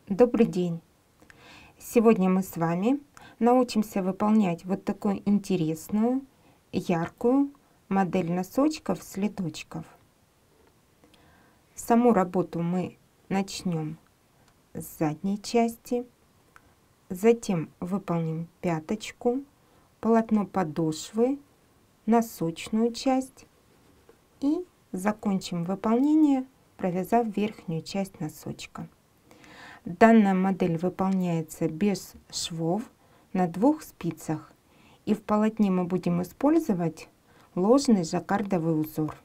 Добрый день! Сегодня мы с вами научимся выполнять вот такую интересную, яркую модель носочков с леточков. Саму работу мы начнем с задней части, затем выполним пяточку, полотно подошвы, носочную часть и закончим выполнение, провязав верхнюю часть носочка. Данная модель выполняется без швов на 2 спицах, и в полотне мы будем использовать ложный жаккардовый узор.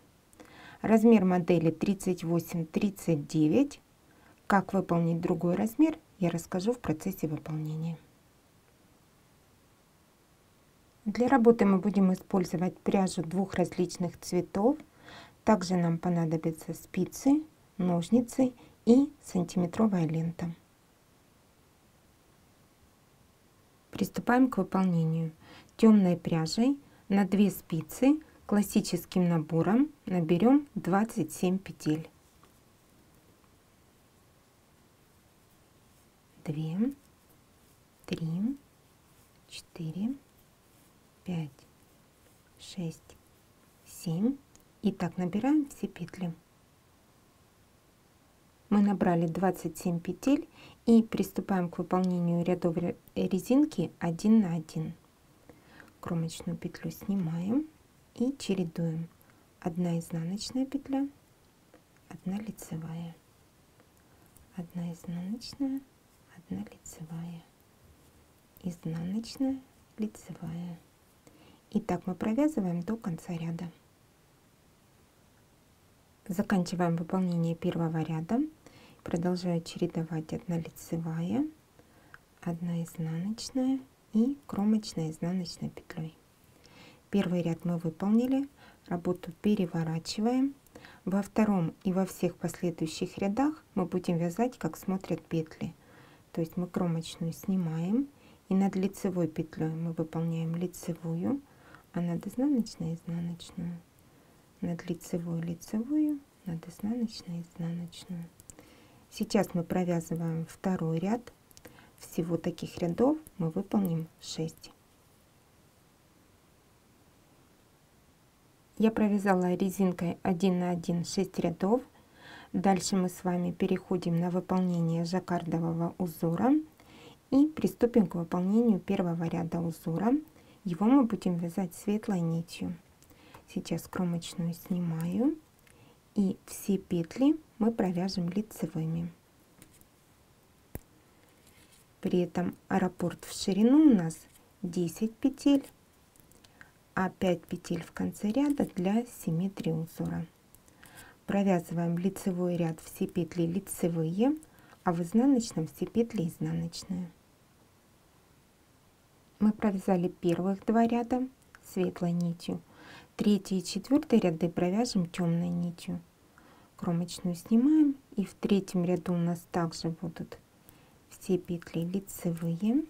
Размер модели 38-39. Как выполнить другой размер, я расскажу в процессе выполнения. Для работы мы будем использовать пряжу 2 различных цветов. Также нам понадобятся спицы, ножницы и сантиметровая лента. Приступаем к выполнению. Темной пряжей на 2 спицы классическим набором наберем 27 петель. 2, 3, 4, 5, 6, 7. И так набираем все петли. Мы набрали 27 петель и приступаем к выполнению рядов резинки 1 на 1. Кромочную петлю снимаем и чередуем: 1 изнаночная петля, 1 лицевая, 1 изнаночная, 1 лицевая, изнаночная, лицевая. И так мы провязываем до конца ряда. Заканчиваем выполнение первого ряда. Продолжаю чередовать: 1 лицевая, 1 изнаночная и кромочная изнаночной петлей. Первый ряд мы выполнили, работу переворачиваем. Во втором и во всех последующих рядах мы будем вязать, как смотрят петли. То есть мы кромочную снимаем, и над лицевой петлей мы выполняем лицевую, а над изнаночной изнаночную, над лицевой лицевую, над изнаночной изнаночную. Сейчас мы провязываем второй ряд. Всего таких рядов мы выполним 6. Я провязала резинкой 1 на 1 6 рядов. Дальше мы с вами переходим на выполнение жаккардового узора и приступим к выполнению первого ряда узора. Его мы будем вязать светлой нитью. Сейчас кромочную снимаю, и все петли мы провяжем лицевыми. При этом раппорт в ширину у нас 10 петель, а 5 петель в конце ряда для симметрии узора. Провязываем лицевой ряд, все петли лицевые, а в изнаночном все петли изнаночные. Мы провязали первых 2 ряда светлой нитью. 3 и 4 ряды провяжем темной нитью. Кромочную снимаем, и в 3 ряду у нас также будут все петли лицевые,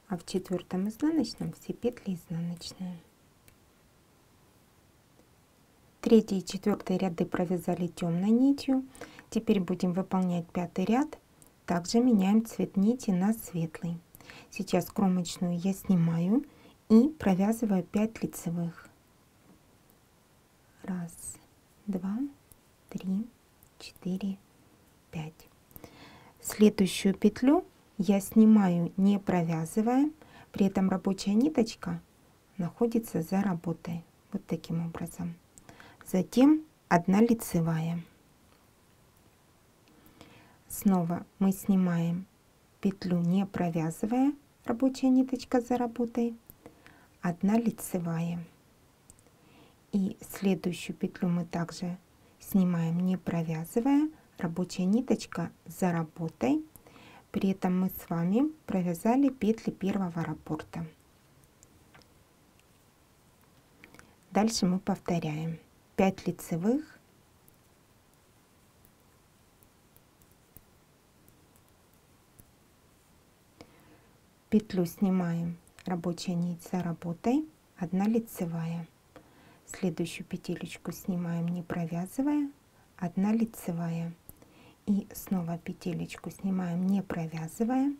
а в 4 изнаночном все петли изнаночные. 3 и 4 ряды провязали темной нитью. Теперь будем выполнять 5 ряд. Также меняем цвет нити на светлый. Сейчас кромочную я снимаю и провязываю 5 лицевых. 1, 2, 3, 4, 5. Следующую петлю я снимаю, не провязывая, при этом рабочая ниточка находится за работой. Вот таким образом. Затем 1 лицевая. Снова мы снимаем петлю, не провязывая, рабочая ниточка за работой, 1 лицевая. И следующую петлю мы также снимаем, не провязывая, рабочая ниточка за работой. При этом мы с вами провязали петли первого раппорта. Дальше мы повторяем: 5 лицевых, петлю снимаем, рабочая нить за работой, 1 лицевая. Следующую петелечку снимаем, не провязывая, 1 лицевая. И снова петелечку снимаем, не провязывая.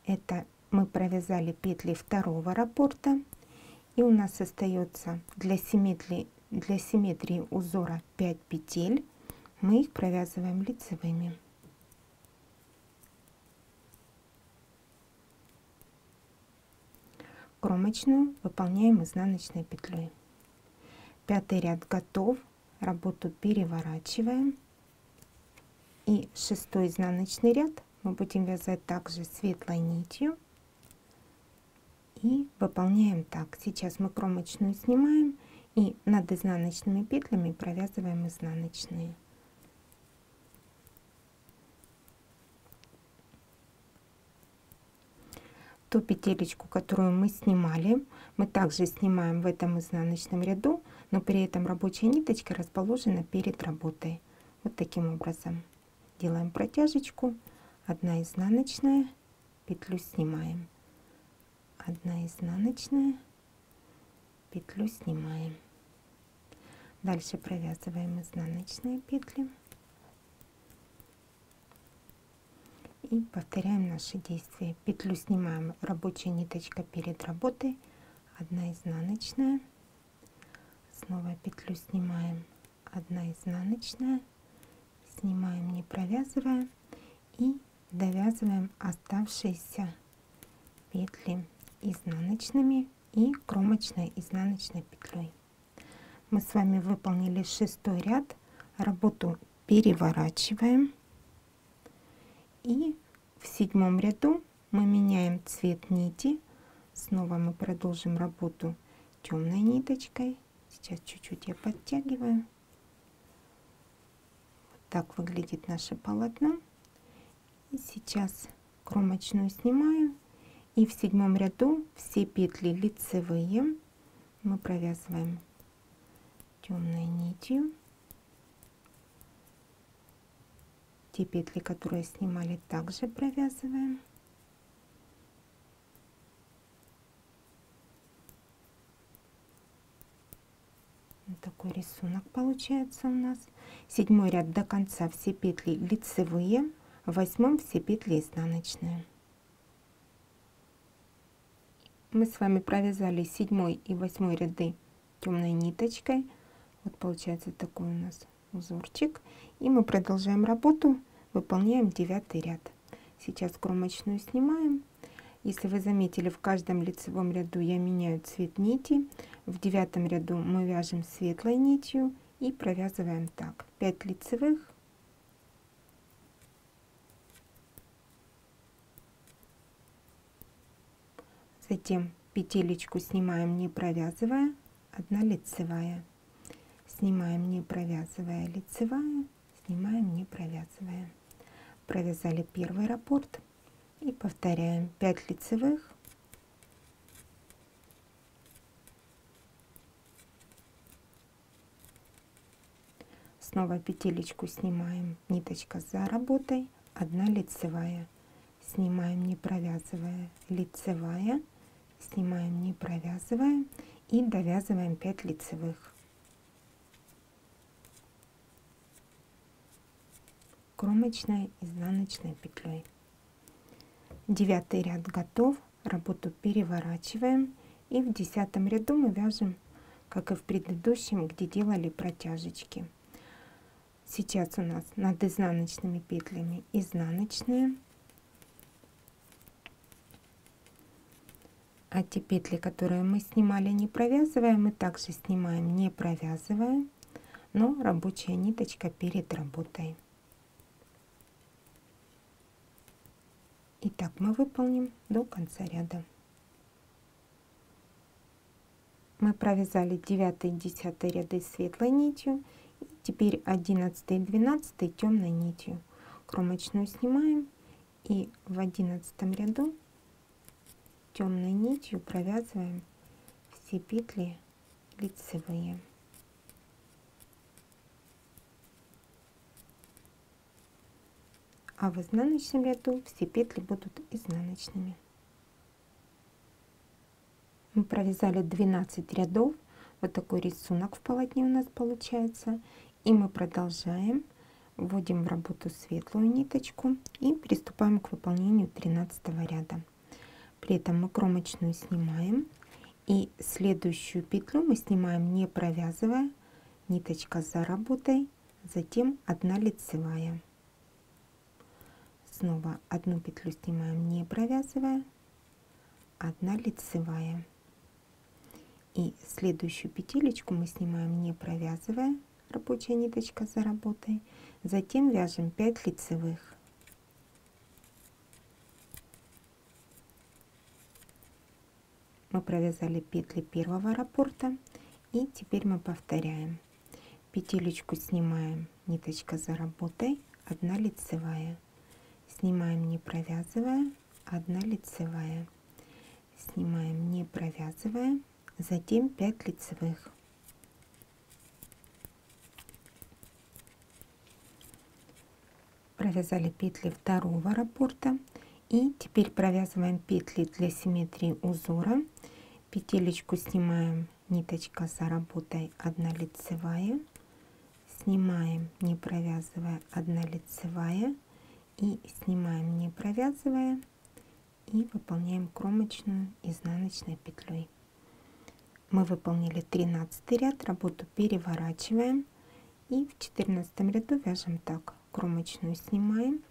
Это мы провязали петли второго раппорта. И у нас остается для симметрии узора 5 петель. Мы их провязываем лицевыми. Кромочную выполняем изнаночной петлей. Пятый ряд готов. Работу переворачиваем. И шестой изнаночный ряд мы будем вязать также светлой нитью. И выполняем так. Сейчас мы кромочную снимаем и над изнаночными петлями провязываем изнаночные. Ту петелечку, которую мы снимали, мы также снимаем в этом изнаночном ряду, но при этом рабочая ниточка расположена перед работой. Вот таким образом делаем протяжечку, 1 изнаночная, петлю снимаем, 1 изнаночная, петлю снимаем. Дальше провязываем изнаночные петли и повторяем наши действия. Петлю снимаем, рабочая ниточка перед работой, 1 изнаночная, снова петлю снимаем, 1 изнаночная, снимаем, не провязывая, и довязываем оставшиеся петли изнаночными и кромочной изнаночной петлей. Мы с вами выполнили шестой ряд. Работу переворачиваем. И в седьмом ряду мы меняем цвет нити. Снова мы продолжим работу темной ниточкой. Сейчас чуть-чуть я подтягиваю. Вот так выглядит наше полотно. И сейчас кромочную снимаю. И в седьмом ряду все петли лицевые мы провязываем темной нитью. Те петли, которые снимали, также провязываем. Вот такой рисунок получается у нас. Седьмой ряд до конца все петли лицевые, в восьмом все петли изнаночные. Мы с вами провязали 7 и 8 ряды темной ниточкой. Вот получается такой у нас узорчик. И мы продолжаем работу, выполняем 9 ряд. Сейчас кромочную снимаем. Если вы заметили, в каждом лицевом ряду я меняю цвет нити. В 9 ряду мы вяжем светлой нитью и провязываем так: 5 лицевых, затем петелечку снимаем, не провязывая, 1 лицевая, снимаем, не провязывая, лицевая, снимаем, не провязывая. Провязали первый раппорт и повторяем: 5 лицевых, снова петелечку снимаем, ниточка за работой, 1 лицевая, снимаем, не провязывая, лицевая, снимаем, не провязывая, и довязываем 5 лицевых. Кромочной изнаночной петлей. 9 ряд готов. Работу переворачиваем. И в 10 ряду мы вяжем, как и в предыдущем, где делали протяжечки. Сейчас у нас над изнаночными петлями изнаночные. А те петли, которые мы снимали, не провязывая, мы также снимаем, не провязывая, но рабочая ниточка перед работой. И так мы выполним до конца ряда. Мы провязали 9 и 10 ряды светлой нитью, и теперь 11 и 12 темной нитью. Кромочную снимаем и в 11 ряду темной нитью провязываем все петли лицевые. А в изнаночном ряду все петли будут изнаночными. Мы провязали 12 рядов. Вот такой рисунок в полотне у нас получается. И мы продолжаем. Вводим в работу светлую ниточку и приступаем к выполнению 13 ряда. При этом мы кромочную снимаем, и следующую петлю мы снимаем не провязывая, ниточка за работой, затем 1 лицевая. Снова одну петлю снимаем не провязывая, 1 лицевая. И следующую петелечку мы снимаем не провязывая, рабочая ниточка за работой, затем вяжем 5 лицевых. Мы провязали петли первого раппорта, и теперь мы повторяем. Петелечку снимаем, ниточка за работой, 1 лицевая. Снимаем не провязывая, 1 лицевая. Снимаем не провязывая, затем 5 лицевых. Провязали петли второго раппорта, и теперь провязываем петли для симметрии узора. Петелечку снимаем, ниточка за работой, 1 лицевая. Снимаем не провязывая, 1 лицевая. И снимаем не провязывая, и выполняем кромочную изнаночной петлей. Мы выполнили 13 ряд, работу переворачиваем, и в 14 ряду вяжем так: кромочную снимаем,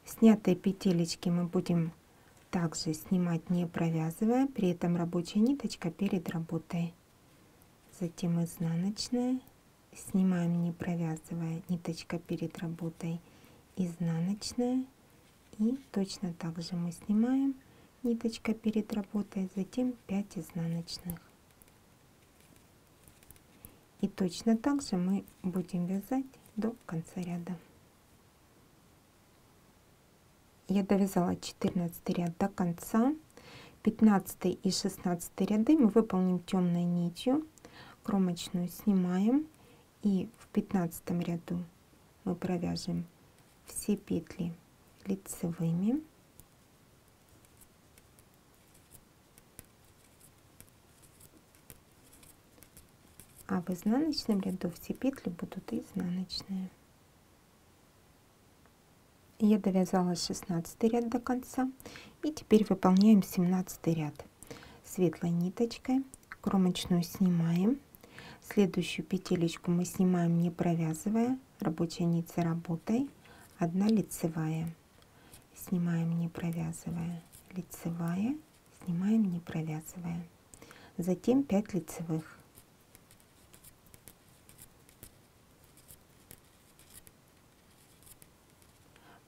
снятые петелечки мы будем также снимать не провязывая, при этом рабочая ниточка перед работой, затем изнаночная, снимаем не провязывая, ниточка перед работой, изнаночная, и точно так же мы снимаем, ниточка перед работой, затем 5 изнаночных. И точно так же мы будем вязать до конца ряда. Я довязала 14 ряд до конца. 15 и 16 ряды мы выполним темной нитью, кромочную снимаем, и в 15 ряду мы провяжем все петли лицевыми. А в изнаночном ряду все петли будут изнаночные. Я довязала 16 ряд до конца, и теперь выполняем 17 ряд. Светлой ниточкой кромочную снимаем, следующую петелечку мы снимаем не провязывая, рабочая нить за работой, 1 лицевая. Снимаем не провязывая, лицевая, снимаем не провязывая, затем 5 лицевых.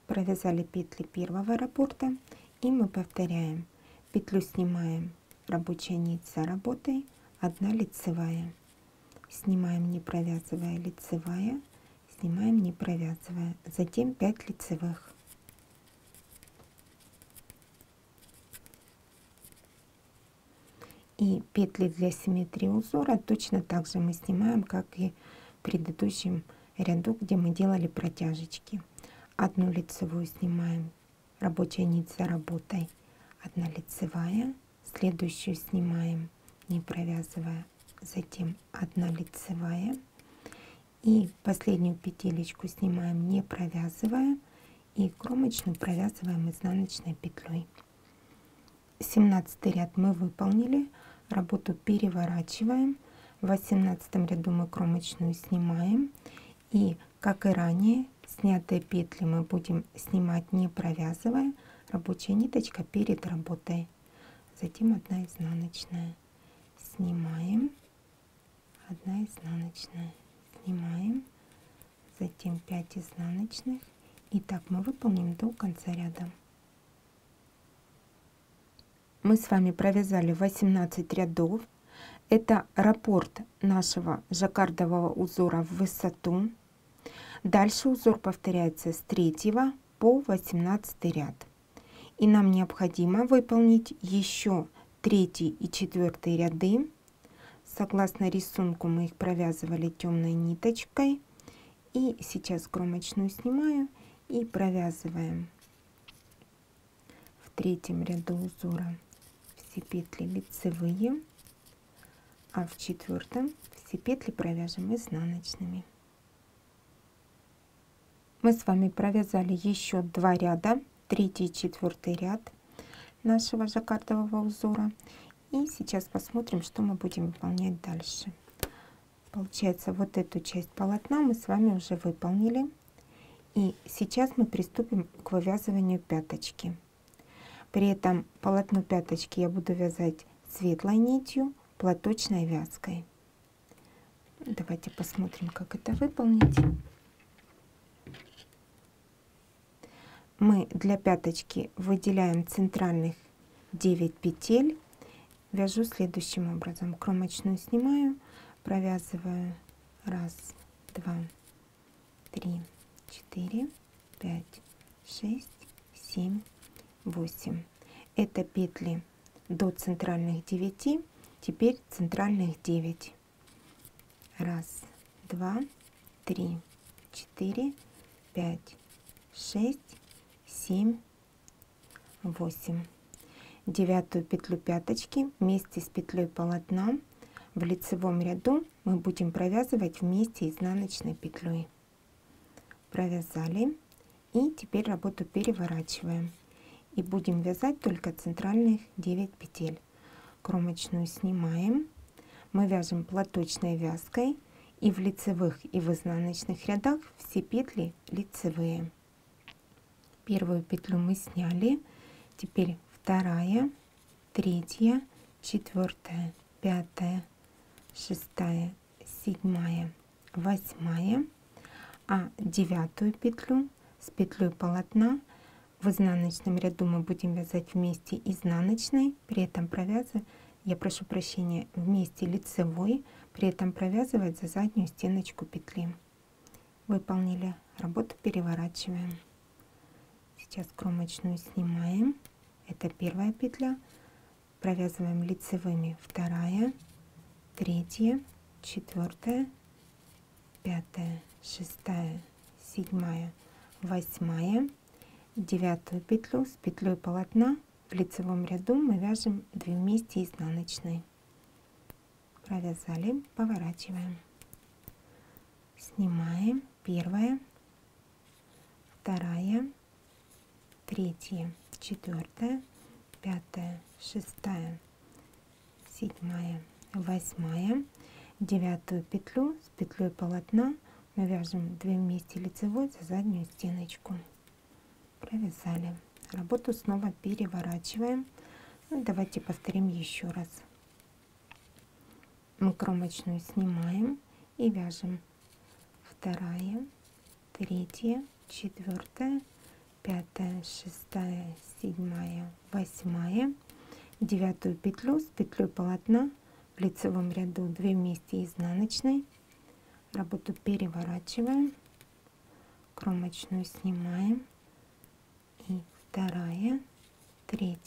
Провязали петли первого раппорта, и мы повторяем. Петлю снимаем, рабочая нить за работой, 1 лицевая. Снимаем не провязывая, лицевая, снимаем не провязывая, затем 5 лицевых. И петли для симметрии узора точно так же мы снимаем, как и в предыдущем ряду, где мы делали протяжечки. 1 лицевую снимаем, рабочая нить за работой, 1 лицевая, следующую снимаем не провязывая, затем 1 лицевая, и последнюю петелечку снимаем не провязывая, и кромочную провязываем изнаночной петлей. 17 ряд мы выполнили, работу переворачиваем, в 18 ряду мы кромочную снимаем, и как и ранее, снятые петли мы будем снимать не провязывая, рабочая ниточка перед работой, затем 1 изнаночная, снимаем, 1 изнаночная, снимаем, затем 5 изнаночных, и так мы выполним до конца ряда. Мы с вами провязали 18 рядов. Это раппорт нашего жаккардового узора в высоту. Дальше узор повторяется с 3 по 18 ряд. И нам необходимо выполнить еще 3 и 4 ряды. Согласно рисунку мы их провязывали темной ниточкой. И сейчас кромочную снимаю и провязываем в 3 ряду узора все петли лицевые, а в 4 все петли провяжем изнаночными. Мы с вами провязали еще 2 ряда, 3-й и 4-й ряд нашего жаккардового узора. И сейчас посмотрим, что мы будем выполнять дальше. Получается, вот эту часть полотна мы с вами уже выполнили. И сейчас мы приступим к вывязыванию пяточки. При этом полотно пяточки я буду вязать светлой нитью, платочной вязкой. Давайте посмотрим, как это выполнить. Мы для пяточки выделяем центральных 9 петель. Вяжу следующим образом. Кромочную снимаю, провязываю 1, 2, 3, 4, 5, 6, 7, 8. Это петли до центральных 9, теперь центральных 9. 1, 2, 3, 4, 5, 6, 7, 8. 9-ю петлю пяточки вместе с петлей полотна в лицевом ряду мы будем провязывать вместе изнаночной петлей. Провязали, и теперь работу переворачиваем и будем вязать только центральных 9 петель. Кромочную снимаем, мы вяжем платочной вязкой, и в лицевых и в изнаночных рядах все петли лицевые. Первую петлю мы сняли, теперь 2, 3, 4, 5, 6, 7, 8, а 9-ю петлю с петлей полотна в изнаночном ряду мы будем вязать вместе изнаночной, при этом провязывать, я прошу прощения, вместе лицевой, при этом провязывать за заднюю стеночку петли. Выполнили, работу переворачиваем. Сейчас кромочную снимаем, это первая петля, провязываем лицевыми 2, 3, 4, 5, 6, 7, 8. 9-ю петлю с петлей полотна в лицевом ряду мы вяжем 2 вместе изнаночной. Провязали, поворачиваем, снимаем 1, 2, 3, 4, 5, 6, 7, 8. 9-ю петлю с петлей полотна мы вяжем 2 вместе лицевой за заднюю стеночку. Провязали, работу снова переворачиваем. Ну, давайте повторим еще раз. Мы кромочную снимаем и вяжем 2, 3, 4, 5, 6, 7, 8. 9-ю петлю с петлей полотна в лицевом ряду 2 вместе изнаночной. Работу переворачиваем, кромочную снимаем, и 2, 3,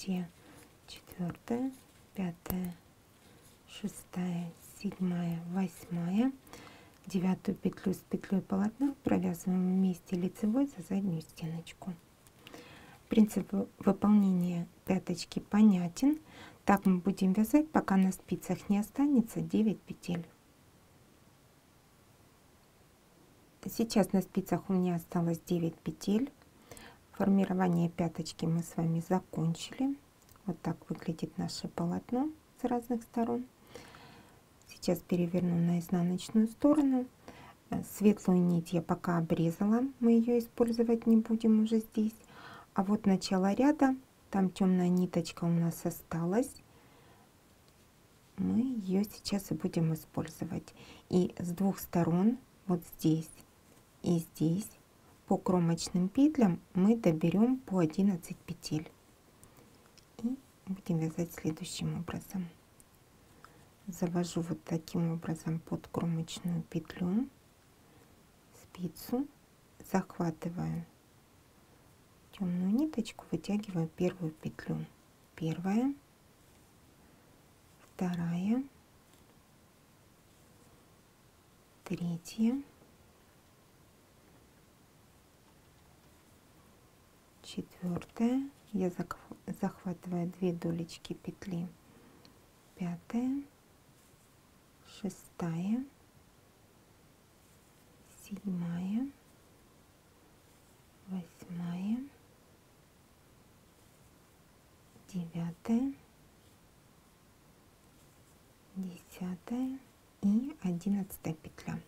4, 5, 6, 7, 8. 9-ю петлю с петлей полотна провязываем вместе лицевой за заднюю стеночку. Принцип выполнения пяточки понятен. Так мы будем вязать, пока на спицах не останется 9 петель. Сейчас на спицах у меня осталось 9 петель. Формирование пяточки мы с вами закончили. Вот так выглядит наше полотно с разных сторон. Сейчас переверну на изнаночную сторону. Светлую нить я пока обрезала, мы ее использовать не будем уже здесь. А вот начало ряда, там темная ниточка у нас осталась. Мы ее сейчас и будем использовать. И с двух сторон, вот здесь и здесь, по кромочным петлям мы доберем по 11 петель. И будем вязать следующим образом. Завожу вот таким образом под кромочную петлю спицу, захватываю темную ниточку, вытягиваю первую петлю. 1, 2, 3, 4. Я захватываю 2 долечки петли. 5, 6, 7, 9, 10 и 11 петля.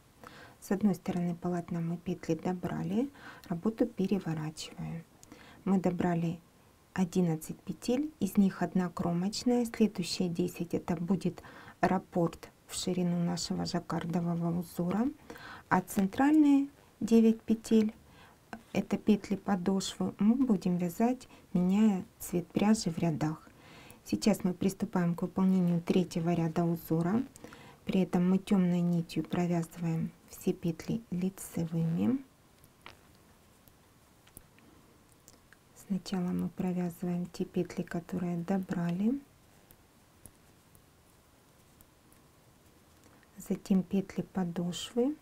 С одной стороны полотна мы петли добрали, работу переворачиваем. Мы добрали 11 петель, из них одна кромочная, следующие 10 это будет раппорт в ширину нашего жаккардового узора, а центральные 9 петель это петли подошвы мы будем вязать, меняя цвет пряжи в рядах. Сейчас мы приступаем к выполнению третьего ряда узора. При этом мы темной нитью провязываем все петли лицевыми. Сначала мы провязываем те петли, которые добрали, затем петли подошвы,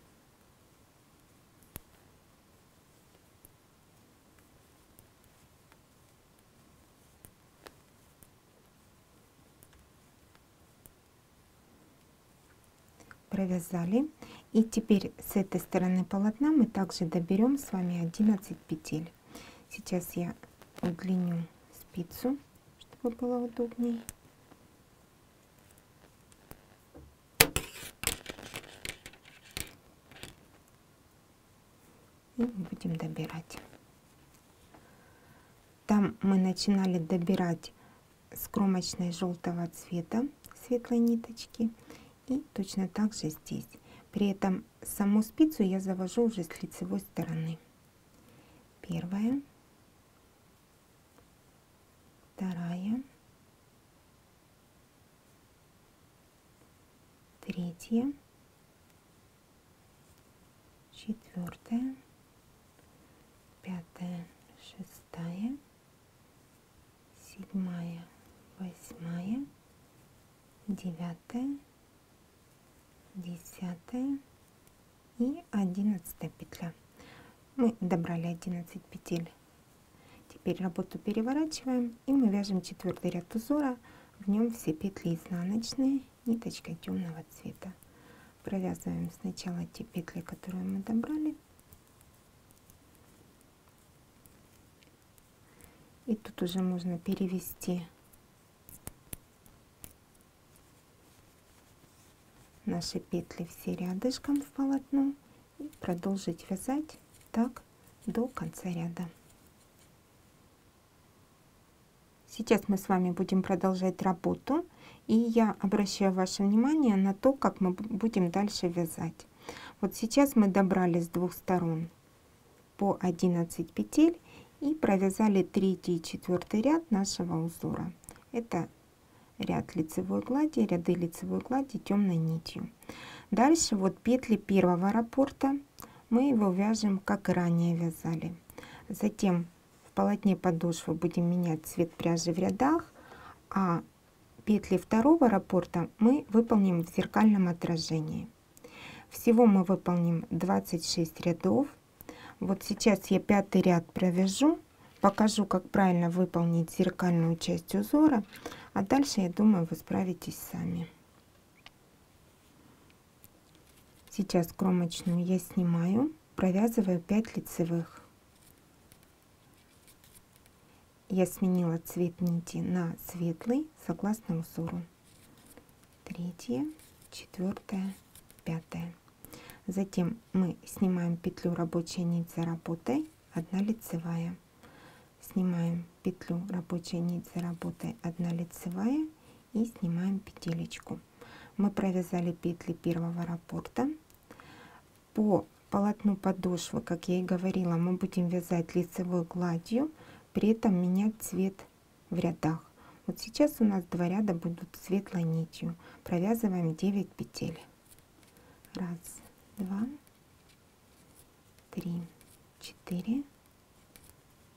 провязали. И теперь с этой стороны полотна мы также доберем с вами 11 петель. Сейчас я удлиню спицу, чтобы было удобнее. И будем добирать. Там мы начинали добирать с кромочной желтого цвета светлой ниточки. И точно так же здесь. При этом саму спицу я завожу уже с лицевой стороны. Первая, вторая, третья, четвертая, пятая, шестая, седьмая, восьмая, девятая, 10 и 11 петля. Мы добрали 11 петель. Теперь работу переворачиваем и мы вяжем четвертый ряд узора. В нем все петли изнаночные ниточкой темного цвета. Провязываем сначала те петли, которые мы добрали. И тут уже можно перевести наши петли все рядышком в полотно и продолжить вязать так до конца ряда. Сейчас мы с вами будем продолжать работу, и я обращаю ваше внимание на то, как мы будем дальше вязать. Вот сейчас мы добрали с двух сторон по 11 петель и провязали третий и четвертый ряд нашего узора. Это ряд лицевой глади, ряды лицевой глади темной нитью. Дальше вот петли первого раппорта мы его вяжем, как и ранее вязали. Затем в полотне подошвы будем менять цвет пряжи в рядах, а петли второго раппорта мы выполним в зеркальном отражении. Всего мы выполним 26 рядов. Вот сейчас я пятый ряд провяжу, покажу, как правильно выполнить зеркальную часть узора, а дальше, я думаю, вы справитесь сами. Сейчас кромочную я снимаю, провязываю 5 лицевых. Я сменила цвет нити на светлый согласно узору. Третья, четвертая, пятая. Затем мы снимаем петлю рабочая нить за работой, 1 лицевая. Снимаем петлю рабочая нить за работой, 1 лицевая и снимаем петелечку. Мы провязали петли первого раппорта. По полотну подошвы, как я и говорила, мы будем вязать лицевой гладью, при этом менять цвет в рядах. Вот сейчас у нас 2 ряда будут светлой нитью. Провязываем 9 петель. 1, 2, 3, 4,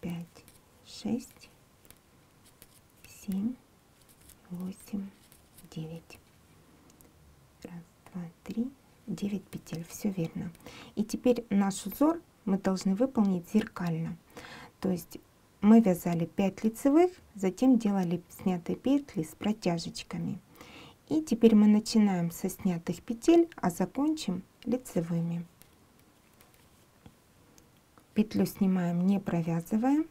5, 6, 7, 8, 9. 1, 2, 3, 9 петель. Все верно. И теперь наш узор мы должны выполнить зеркально. То есть мы вязали 5 лицевых, затем делали снятые петли с протяжечками. И теперь мы начинаем со снятых петель, а закончим лицевыми. Петлю снимаем, не провязывая,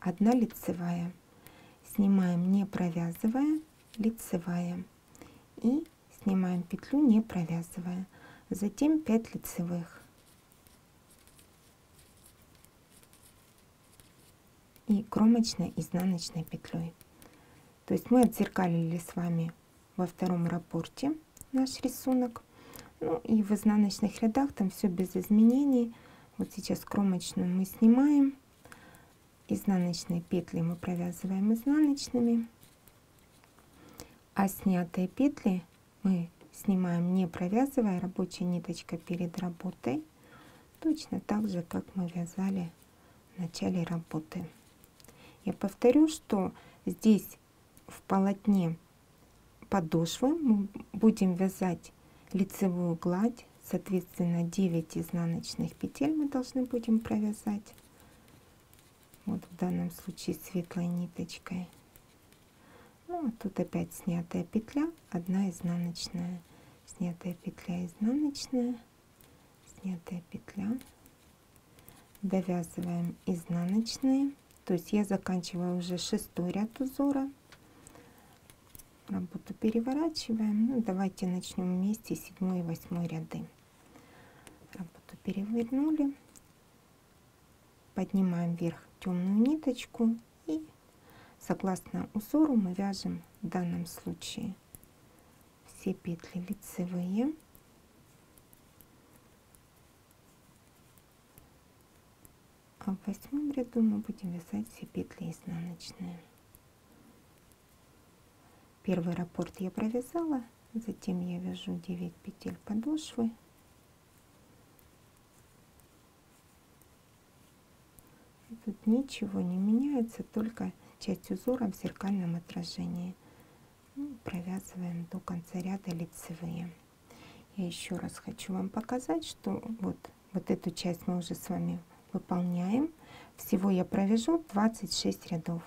1 лицевая. снимаем не провязывая, лицевая, и снимаем петлю не провязывая, затем 5 лицевых и кромочной изнаночной петлей. То есть мы отзеркалили с вами во втором раппорте наш рисунок. Ну и в изнаночных рядах там все без изменений. Вот сейчас кромочную мы снимаем, изнаночные петли мы провязываем изнаночными, а снятые петли мы снимаем не провязывая, рабочей ниточкой перед работой, точно так же, как мы вязали в начале работы. Я повторю, что здесь в полотне подошвы мы будем вязать лицевую гладь, соответственно 9 изнаночных петель мы должны будем провязать. Вот в данном случае светлой ниточкой. Ну, а тут опять снятая петля, 1 изнаночная, снятая петля, изнаночная, снятая петля, довязываем изнаночные. То есть я заканчиваю уже 6-й ряд узора. Работу переворачиваем. Ну, давайте начнем вместе 7 и 8 ряды. Работу перевернули, поднимаем вверх темную ниточку и согласно узору мы вяжем в данном случае все петли лицевые, а в 8 ряду мы будем вязать все петли изнаночные. Первый раппорт я провязала, затем я вяжу 9 петель подошвы. Тут ничего не меняется, только часть узора в зеркальном отражении. Провязываем до конца ряда лицевые. Я еще раз хочу вам показать, что вот эту часть мы уже с вами выполняем. Всего я провяжу 26 рядов.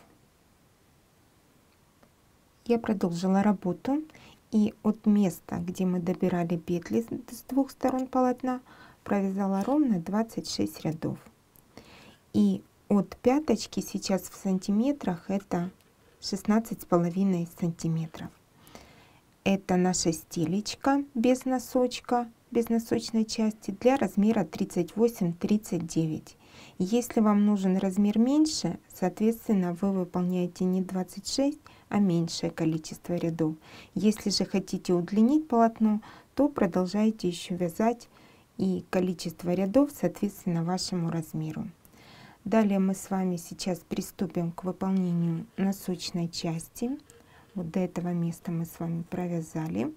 Я продолжила работу, и от места, где мы добирали петли с двух сторон полотна, провязала ровно 26 рядов. И от пяточки сейчас в сантиметрах это 16,5 сантиметров. Это наша стелечка без носочка, без носочной части для размера 38-39. Если вам нужен размер меньше, соответственно, вы выполняете не 26, а меньшее количество рядов. Если же хотите удлинить полотно, то продолжайте еще вязать и количество рядов соответственно вашему размеру. Далее мы с вами сейчас приступим к выполнению носочной части. Вот до этого места мы с вами провязали.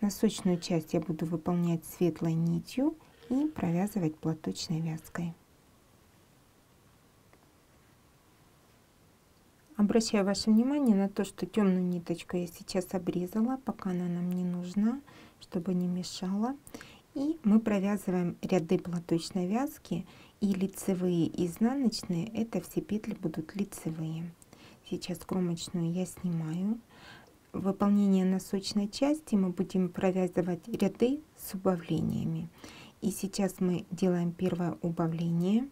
Носочную часть я буду выполнять светлой нитью и провязывать платочной вязкой. Обращаю ваше внимание на то, что темную ниточку я сейчас обрезала, пока она нам не нужна, чтобы не мешала. И мы провязываем ряды платочной вязки, и лицевые и изнаночные, это все петли будут лицевые. Сейчас кромочную я снимаю. В выполнении носочной части мы будем провязывать ряды с убавлениями. И сейчас мы делаем первое убавление.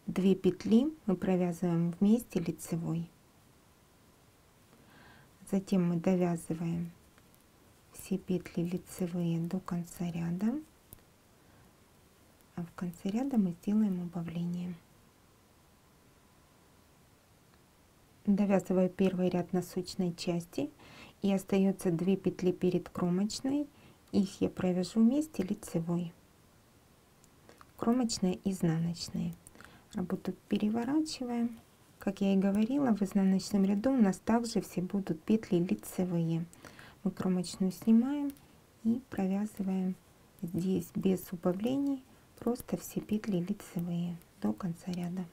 2 петли мы провязываем вместе лицевой. Затем мы довязываем все петли лицевые до конца ряда. А в конце ряда мы сделаем убавление. Довязываю первый ряд носочной части, и остается 2 петли перед кромочной, их я провяжу вместе лицевой, кромочная, изнаночные. Работу переворачиваем. Как я и говорила, в изнаночном ряду у нас также все будут петли лицевые. Мы кромочную снимаем и провязываем здесь без убавлений просто все петли лицевые до конца ряда.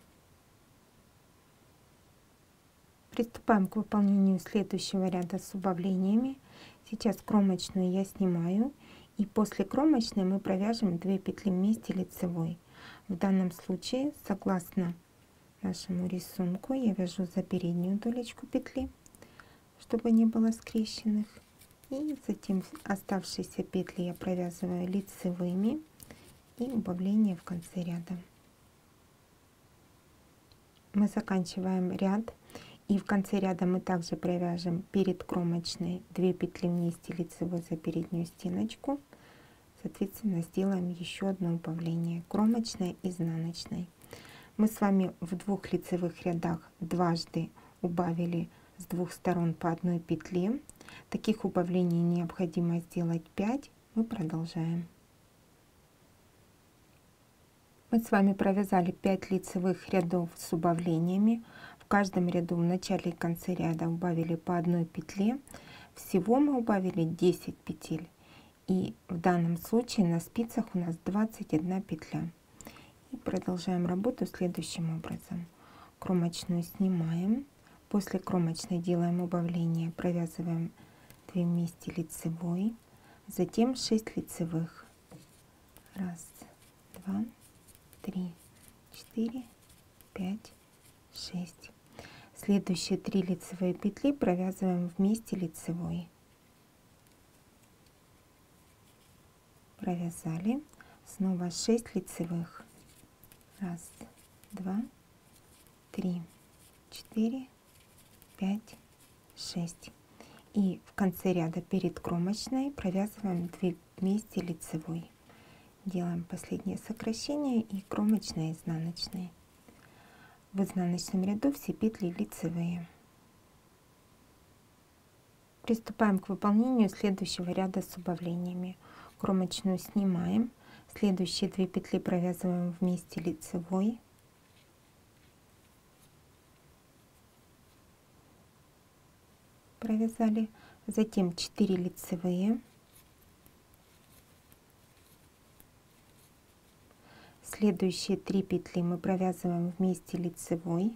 Приступаем к выполнению следующего ряда с убавлениями. Сейчас кромочную я снимаю, и после кромочной мы провяжем 2 петли вместе лицевой. В данном случае, согласно нашему рисунку, я вяжу за переднюю долечку петли, чтобы не было скрещенных, и затем оставшиеся петли я провязываю лицевыми и убавление в конце ряда. Мы заканчиваем ряд, И в конце ряда мы также провяжем перед кромочной 2 петли вместе лицевой за переднюю стеночку. Соответственно, сделаем еще одно убавление кромочной, изнаночной. Мы с вами в 2 лицевых рядах дважды убавили с 2 сторон по 1 петле. Таких убавлений необходимо сделать 5. Мы продолжаем. Мы с вами провязали 5 лицевых рядов с убавлениями. В каждом ряду в начале и конце ряда убавили по 1 петле. Всего мы убавили 10 петель. И в данном случае на спицах у нас 21 петля. И продолжаем работу следующим образом. Кромочную снимаем. После кромочной делаем убавление, провязываем 2 вместе лицевой. Затем 6 лицевых. 1, 2, 3, 4, 5, 6. Следующие 3 лицевые петли провязываем вместе лицевой. Провязали. Снова 6 лицевых. 1, 2, 3, 4, 5, 6. И в конце ряда перед кромочной провязываем 2 вместе лицевой. Делаем последнее сокращение и кромочные, изнаночные. В изнаночном ряду все петли лицевые. Приступаем к выполнению следующего ряда с убавлениями. Кромочную снимаем. Следующие 2 петли провязываем вместе лицевой. Провязали. Затем 4 лицевые. Следующие 3 петли мы провязываем вместе лицевой.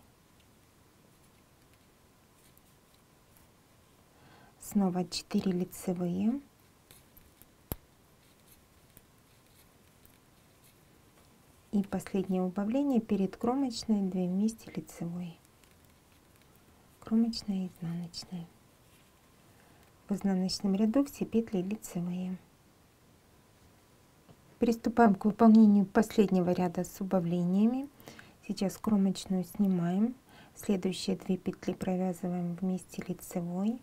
Снова 4 лицевые. И последнее убавление перед кромочной 2 вместе лицевой. Кромочная, изнаночная. В изнаночном ряду все петли лицевые. Приступаем к выполнению последнего ряда с убавлениями. Сейчас кромочную снимаем. Следующие 2 петли провязываем вместе лицевой.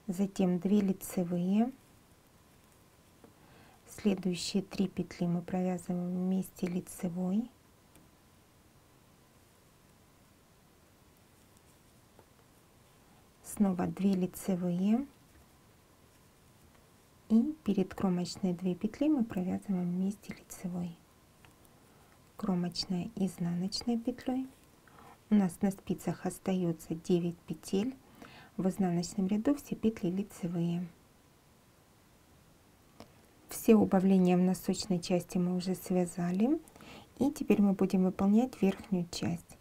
Затем 2 лицевые. Следующие 3 петли мы провязываем вместе лицевой. Снова 2 лицевые. И перед кромочной 2 петли мы провязываем вместе лицевой. Кромочная, изнаночной петлей. У нас на спицах остается 9 петель. В изнаночном ряду все петли лицевые. Все убавления в носочной части мы уже связали. И теперь мы будем выполнять верхнюю часть.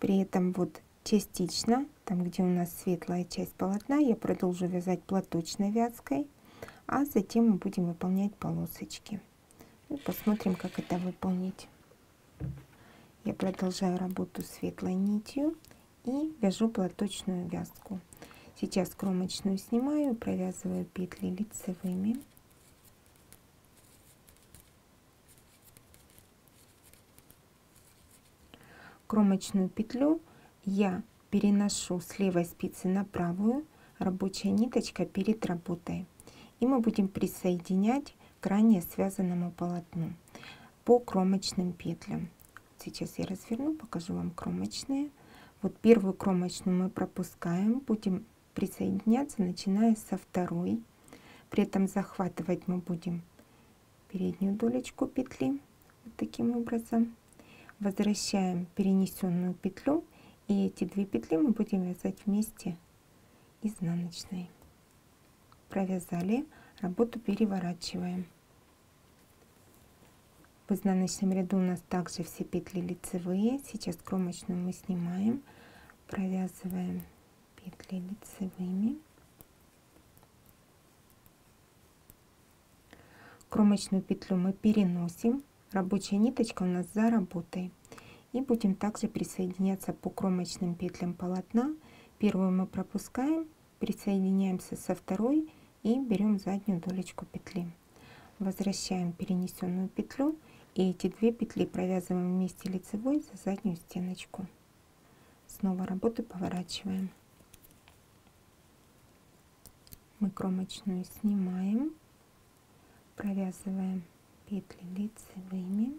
При этом вот частично, там где у нас светлая часть полотна, я продолжу вязать платочной вязкой. А затем мы будем выполнять полосочки. И посмотрим, как это выполнить. Я продолжаю работу светлой нитью и вяжу платочную вязку. Сейчас кромочную снимаю, провязываю петли лицевыми. Кромочную петлю я переношу с левой спицы на правую, рабочая ниточка перед работой. И мы будем присоединять к ранее связанному полотну по кромочным петлям. Сейчас я разверну, покажу вам кромочные. Вот первую кромочную мы пропускаем, будем присоединяться, начиная со второй. При этом захватывать мы будем переднюю долечку петли, вот таким образом. Возвращаем перенесенную петлю, и эти 2 петли мы будем вязать вместе изнаночной. Провязали, работу переворачиваем. В изнаночном ряду у нас также все петли лицевые. Сейчас кромочную мы снимаем, провязываем петли лицевыми. Кромочную петлю мы переносим, рабочая ниточка у нас за работой. И будем также присоединяться по кромочным петлям полотна. Первую мы пропускаем, присоединяемся со второй и берем заднюю долечку петли. Возвращаем перенесенную петлю, и эти 2 петли провязываем вместе лицевой за заднюю стеночку. снова работу поворачиваем. Мы кромочную снимаем, провязываем петли лицевыми.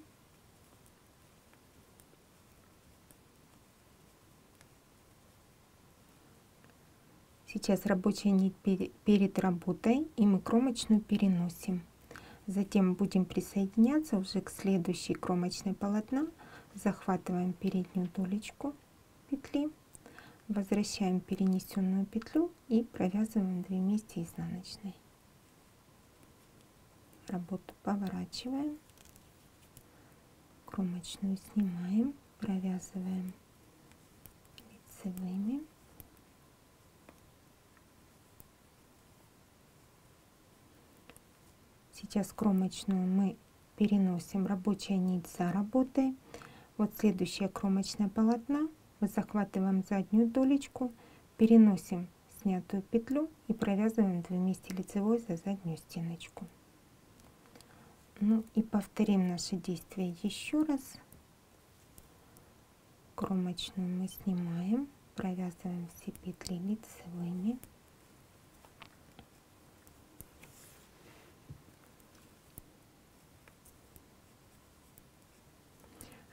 Сейчас рабочая нить перед работой, и мы кромочную переносим. Затем будем присоединяться уже к следующей кромочной полотна. Захватываем переднюю долечку петли, возвращаем перенесенную петлю и провязываем 2 вместе изнаночной. Работу поворачиваем, кромочную снимаем, провязываем лицевыми. Сейчас кромочную мы переносим, рабочая нить за работой. Вот следующее кромочное полотно. Мы захватываем заднюю долечку, переносим снятую петлю и провязываем 2 вместе лицевой за заднюю стеночку. Ну и повторим наши действия еще раз. Кромочную мы снимаем, провязываем все петли лицевыми.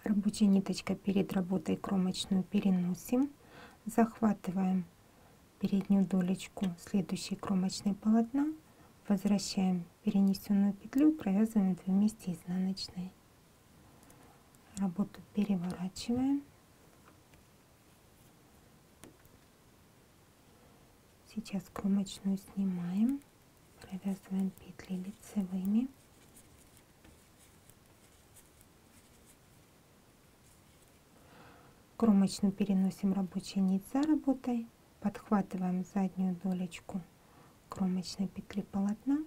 Рабочая ниточка перед работой кромочную переносим, захватываем переднюю долечку следующей кромочной полотна, возвращаем перенесенную петлю, провязываем 2 вместе изнаночной. Работу переворачиваем. Сейчас кромочную снимаем, провязываем петли лицевыми. Кромочную переносим, рабочая нить за работой, подхватываем заднюю долечку кромочной петли полотна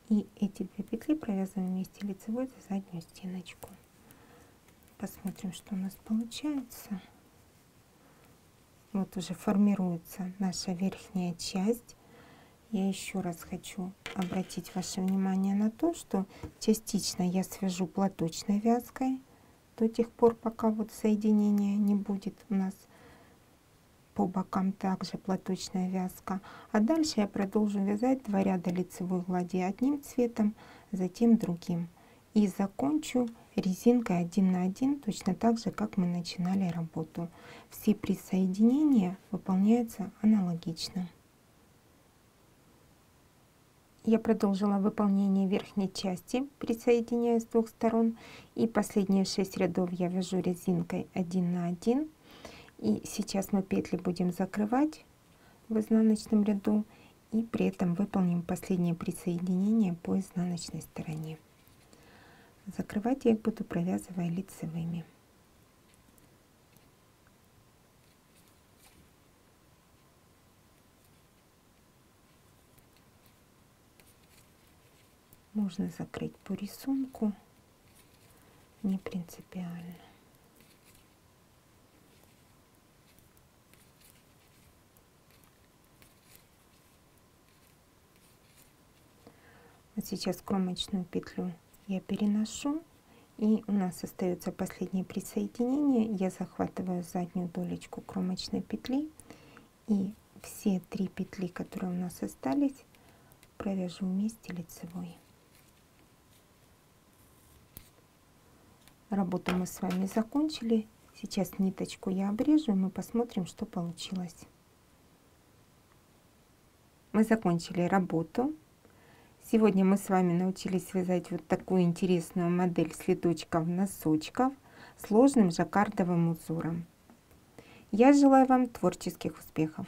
и эти 2 петли провязываем вместе лицевой за заднюю стеночку. Посмотрим, что у нас получается. Вот уже формируется наша верхняя часть. Я еще раз хочу обратить ваше внимание на то, что частично я свяжу платочной вязкой до тех пор, пока вот соединения не будет у нас по бокам также платочная вязка. А дальше я продолжу вязать 2 ряда лицевой глади одним цветом, затем другим. И закончу резинкой 1 на 1, точно так же, как мы начинали работу. Все присоединения выполняются аналогично. Я продолжила выполнение верхней части, присоединяя с 2 сторон. И последние 6 рядов я вяжу резинкой 1 на 1. И сейчас мы петли будем закрывать в изнаночном ряду. И при этом выполним последнее присоединение по изнаночной стороне. Закрывать я их буду, провязывая лицевыми. Можно закрыть по рисунку, не принципиально. Вот сейчас кромочную петлю я переношу, и у нас остается последнее присоединение. Я захватываю заднюю долечку кромочной петли и все 3 петли, которые у нас остались, провяжу вместе лицевой. Работу мы с вами закончили. Сейчас ниточку я обрежу, и мы посмотрим, что получилось. Мы закончили работу. Сегодня мы с вами научились вязать вот такую интересную модель следочков-носочков с сложным жаккардовым узором. Я желаю вам творческих успехов!